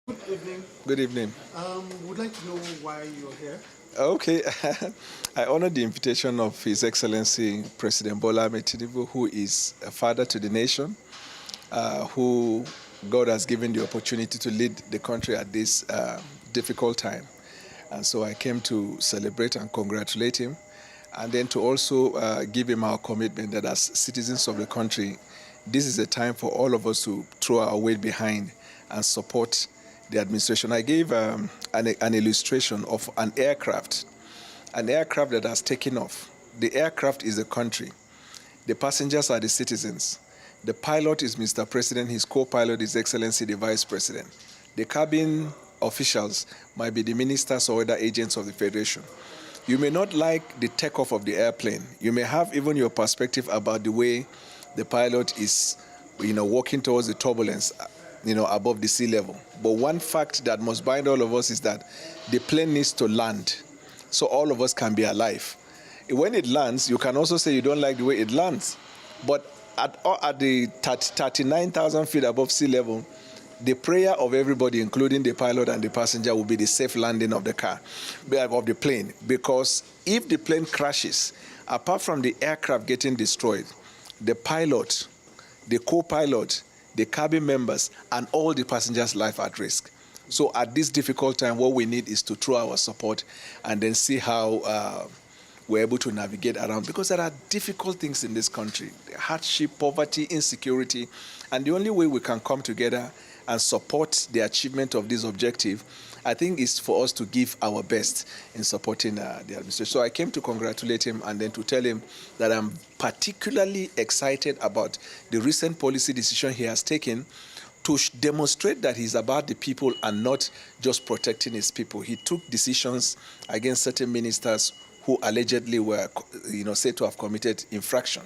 Good evening. Good evening. Would like to know why you're here. Okay, I honor the invitation of His Excellency President Bola Tinubu, who is a father to the nation, who God has given the opportunity to lead the country at this difficult time. And so I came to celebrate and congratulate him, and then to also give him our commitment that as citizens of the country, this is a time for all of us to throw our weight behind and support the administration. I gave an illustration of an aircraft that has taken off. The aircraft is the country. The passengers are the citizens. The pilot is Mr. President. His co-pilot is Excellency the Vice President. The cabin officials might be the ministers or other agents of the Federation. You may not like the takeoff of the airplane. You may have even your perspective about the way the pilot is, walking towards the turbulence, above the sea level. But one fact that must bind all of us is that the plane needs to land so all of us can be alive. When it lands, you can also say you don't like the way it lands. But at the 39,000 feet above sea level, the prayer of everybody, including the pilot and the passenger, will be the safe landing of the plane. Because if the plane crashes, apart from the aircraft getting destroyed, the pilot, the co-pilot, the cabin members, and all the passengers' life at risk. So at this difficult time, what we need is to throw our support and then see how we're able to navigate around. Because there are difficult things in this country: hardship, poverty, insecurity. And the only way we can come together and support the achievement of this objective, I think, is for us to give our best in supporting the administration. So I came to congratulate him and then to tell him that I'm particularly excited about the recent policy decision he has taken to demonstrate that he's about the people and not just protecting his people. He took decisions against certain ministers who allegedly were, said to have committed infraction.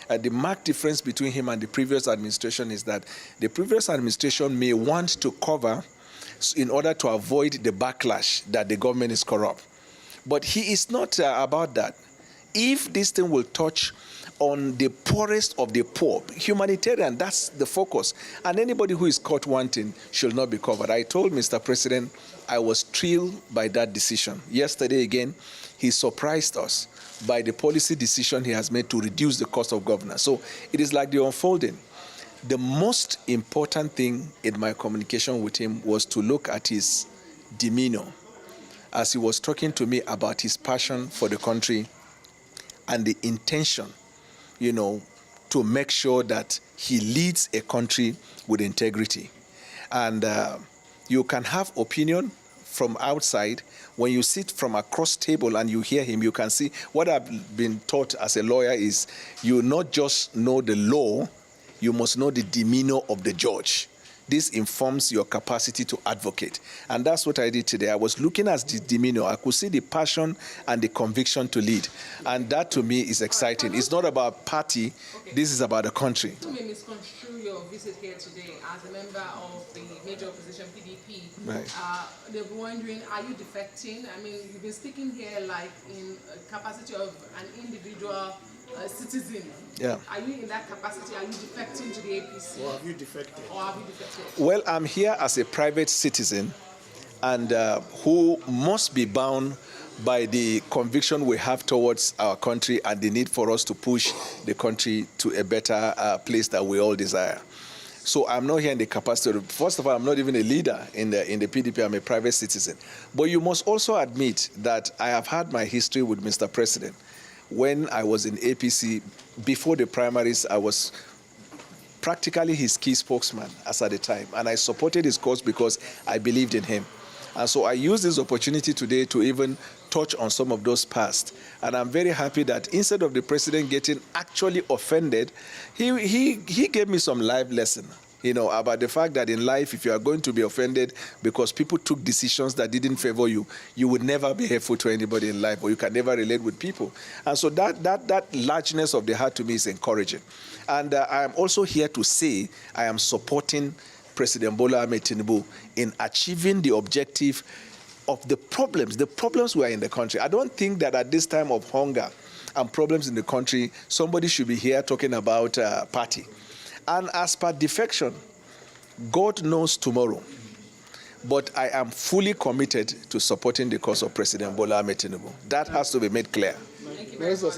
The marked difference between him and the previous administration is that the previous administration may want to cover in order to avoid the backlash that the government is corrupt. But he is not about that. If this thing will touch on the poorest of the poor, humanitarian, that's the focus. And anybody who is caught wanting should not be covered. I told Mr. President I was thrilled by that decision. Yesterday again, he surprised us by the policy decision he has made to reduce the cost of governance. So it is like the unfolding. The most important thing in my communication with him was to look at his demeanor as he was talking to me about his passion for the country and the intention, to make sure that he leads a country with integrity. And you can have opinion from outside. When you sit from across table and you hear him, you can see what I've been taught as a lawyer is you not just know the law, you must know the demeanor of the judge. This informs your capacity to advocate. And that's what I did today. I was looking at the demeanor. I could see the passion and the conviction to lead. And that to me is exciting. It's not about party. Okay. This is about the country. You may misconstrue your visit here today as a member of the major opposition PDP. Right. They were wondering, are you defecting? I mean, you've been speaking here like in capacity of an individual citizen. Yeah. Are you in that capacity? Are you defecting to the APC? Or have you defected? Well, I'm here as a private citizen and who must be bound by the conviction we have towards our country and the need for us to push the country to a better place that we all desire. So I'm not here in the capacity of, first of all, I'm not even a leader in the PDP. I'm a private citizen. But you must also admit that I have had my history with Mr. President. When I was in APC, before the primaries, I was practically his key spokesman as at the time. And I supported his cause because I believed in him. And so I use this opportunity today to even touch on some of those past. And I'm very happy that instead of the president getting actually offended, he gave me some life lesson, about the fact that in life, if you are going to be offended because people took decisions that didn't favor you, you would never be helpful to anybody in life, or you can never relate with people. And so that largeness of the heart to me is encouraging. And I am also here to say I am supporting President Bola Tinubu in achieving the objective of the problems we are in the country. I don't think that at this time of hunger and problems in the country, somebody should be here talking about party. And as per defection, God knows tomorrow. but I am fully committed to supporting the cause of President Bola Tinubu. That has to be made clear. Thank you very much.